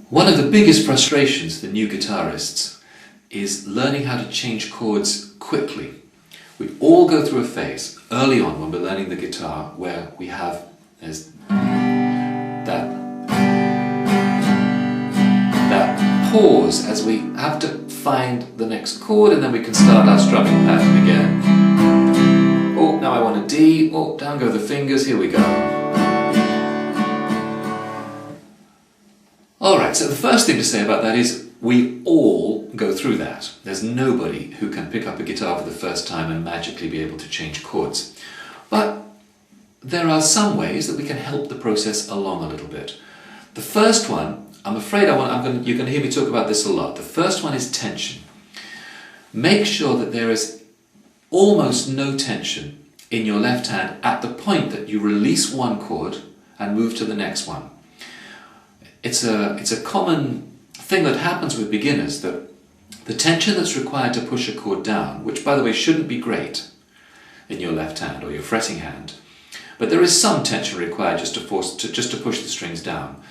One of the biggest frustrations for new guitarists is learning how to change chords quickly. We all go through a phase early on when we're learning the guitar where we have that pause as we have to find the next chord, and then we can start our strumming pattern again. Oh, now I want a D. Oh, down go the fingers. Here we go. Alright, so the first thing to say about that is we all go through that. There's nobody who can pick up a guitar for the first time and magically be able to change chords. But there are some ways that we can help the process along a little bit. The first one, I'm afraid you're going to hear me talk about this a lot. The first one is tension. Make sure that there is almost no tension in your left hand at the point that you release one chord and move to the next one. It's a common thing that happens with beginners, that the tension that's required to push a chord down, which by the way shouldn't be great in your left hand or your fretting hand, but there is some tension required just to push the strings down.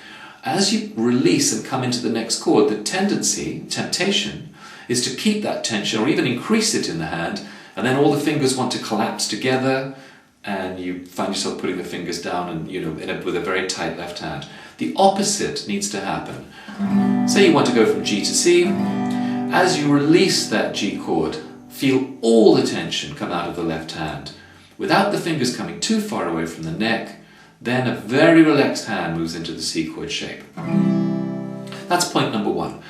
As you release and come into the next chord, the temptation is to keep that tension or even increase it in the hand, and then all the fingers want to collapse together and you find yourself putting the fingers down and with a very tight left hand. The opposite needs to happen. Say you want to go from G to C. As you release that G chord, feel all the tension come out of the left hand. Without the fingers coming too far away from the neck, then a very relaxed hand moves into the C chord shape. That's point number one.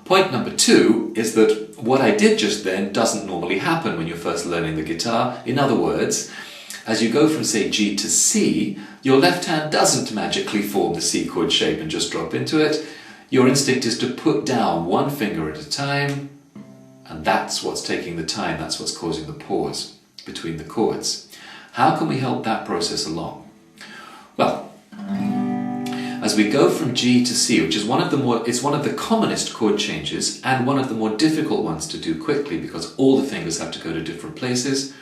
Point number two is that what I did just then doesn't normally happen when you're first learning the guitar. In other words, as you go from, say, G to C, your left hand doesn't magically form the C chord shape and just drop into it. Your instinct is to put down one finger at a time, and that's what's taking the time, that's what's causing the pause between the chords. How can we help that process along? Well, as we go from G to C, which is one of the commonest chord changes and one of the more difficult ones to do quickly because all the fingers have to go to different places,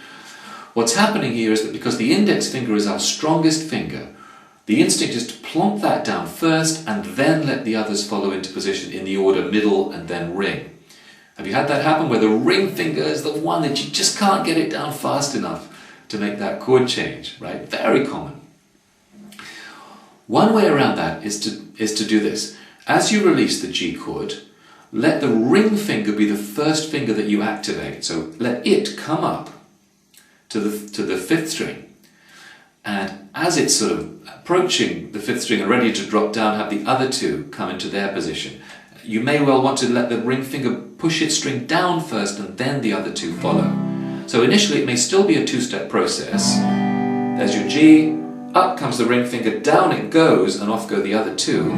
what's happening here is that because the index finger is our strongest finger, the instinct is to plonk that down first and then let the others follow into position in the order middle and then ring. Have you had that happen where the ring finger is the one that you just can't get it down fast enough to make that chord change, right? Very common. One way around that is to do this. As you release the G chord, let the ring finger be the first finger that you activate. So let it come up to the fifth string, and as it's sort of approaching the fifth string and ready to drop down, have the other two come into their position. You may well want to let the ring finger push its string down first and then the other two follow. So initially it may still be a two-step process. There's your G, up comes the ring finger, down it goes, and off go the other two.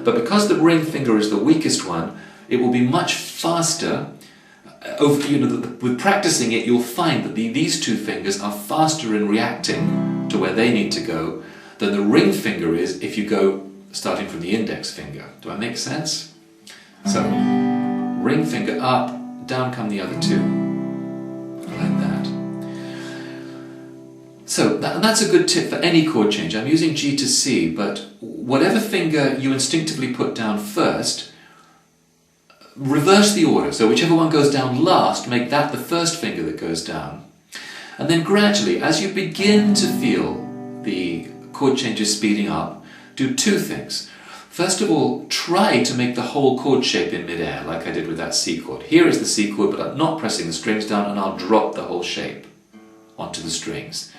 But because the ring finger is the weakest one, it will be much faster. With practicing it, you'll find that these two fingers are faster in reacting to where they need to go than the ring finger is if you go starting from the index finger. Do I make sense? So, ring finger up, down come the other two. Like that. So that's a good tip for any chord change. I'm using G to C, but whatever finger you instinctively put down first, reverse the order. So whichever one goes down last, make that the first finger that goes down. And then gradually, as you begin to feel the chord changes speeding up, do two things. First of all, try to make the whole chord shape in midair, like I did with that C chord. Here is the C chord, but I'm not pressing the strings down, and I'll drop the whole shape onto the strings.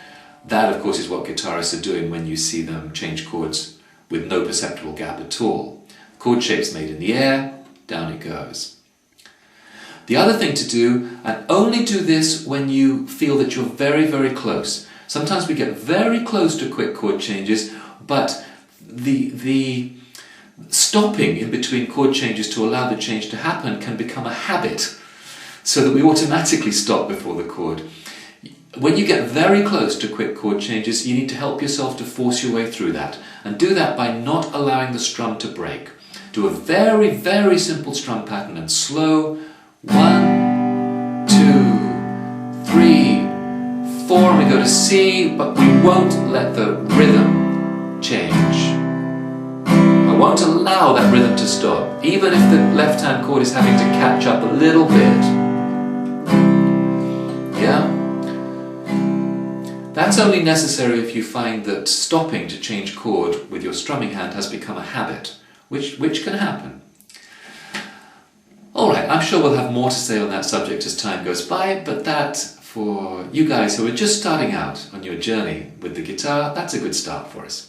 That, of course, is what guitarists are doing when you see them change chords with no perceptible gap at all. Chord shape's made in the air, down it goes. The other thing to do, and only do this when you feel that you're very, very close. Sometimes we get very close to quick chord changes, but the stopping in between chord changes to allow the change to happen can become a habit, so that we automatically stop before the chord. When you get very close to quick chord changes, you need to help yourself to force your way through that, and do that by not allowing the strum to break. Do a very, very simple strum pattern and slow. 1, 2, 3, 4, and we go to C, but we won't let the rhythm change. I won't allow that rhythm to stop, even if the left-hand chord is having to catch up a little bit. Yeah? That's only necessary if you find that stopping to change chord with your strumming hand has become a habit, which can happen. Alright, I'm sure we'll have more to say on that subject as time goes by, but that, for you guys who are just starting out on your journey with the guitar, that's a good start for us.